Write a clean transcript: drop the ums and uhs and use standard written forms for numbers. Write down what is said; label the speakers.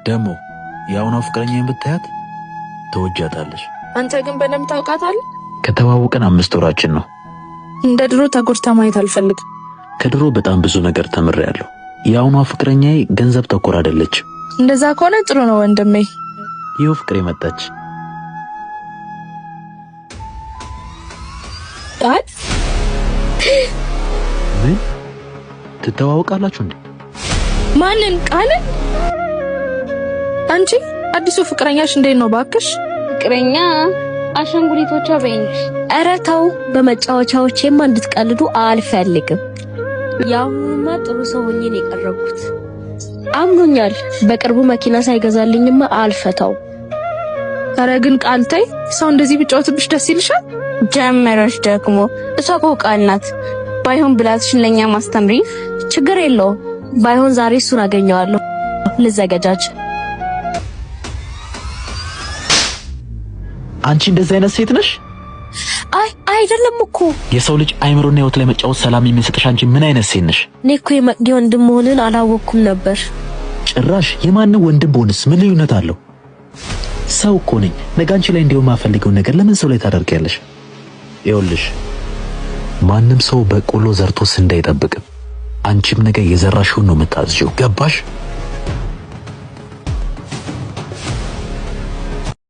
Speaker 1: ደሞ ያውና ፍቅረኛዬን ብታያት ተወጃታለሽ።
Speaker 2: አንተ ግን በደንብ ታውቃታለህ?
Speaker 1: ከተዋወቀን 5 ወራችን ነው።
Speaker 2: እንደ ድሮ ተጎድታ ማየት አልፈልግም።
Speaker 1: ከድሮ በጣም ብዙ ነገር ተምሬያለሁ። ያውና ፍቅረኛዬ ገንዘብ ተኮር አይደለች።
Speaker 2: እንደዛ ከሆነ ጥሩ ነው ወንድሜ።
Speaker 1: ይኸው ፍቅሬ መጣች።
Speaker 2: ቃል
Speaker 1: ምን ትተዋወቃላችሁ እንዴ?
Speaker 2: ማንን? ቃልን? አንቺ አዲሱ ፍቅረኛሽ እንዴት ነው ባክሽ?
Speaker 3: ፍቅረኛ አሻንጉሊቶቿ በእንጂ።
Speaker 4: ኧረ ተው፣ በመጫወቻዎቼማ እንድትቀልዱ አልፈልግም። ያውማ ጥሩ ሰው ሆኜ ነው የቀረብኩት። አምኖኛል። በቅርቡ መኪና ሳይገዛልኝማ አልፈታው።
Speaker 2: ኧረ ግን ቃል ተይ፣ ሰው እንደዚህ ቢጫወትብሽ ደስ ይልሻል?
Speaker 3: ጀመረሽ ደግሞ። እሷ እኮ ቃል ናት። ባይሆን ብላትሽን ለኛ ማስተምሪ።
Speaker 4: ችግር የለውም። ባይሆን ዛሬ እሱን አገኘዋለሁ። ልዘገጃጅ።
Speaker 1: አንቺ እንደዚህ አይነት ሴት ነሽ?
Speaker 4: አይ አይደለም እኮ።
Speaker 1: የሰው ልጅ አይምሮና ህይወት ላይ መጫወት ሰላም የሚሰጥሽ አንቺ ምን አይነት ሴት ነሽ?
Speaker 4: እኔ እኮ የመቅዲ ወንድም መሆንን አላወቅኩም ነበር።
Speaker 1: ጭራሽ የማን ወንድም ቦንስ ምን ልዩነት አለው? ሰው እኮ ነኝ። ነገ አንቺ ላይ እንደው ማፈልገው ነገር ለምን ሰው ላይ ታደርጊያለሽ? ይኸውልሽ ማንም ሰው በቆሎ ዘርቶ ስንዴ አይጠብቅም። አንቺም ነገ የዘራሽውን ነው የምታዝጂው። ገባሽ?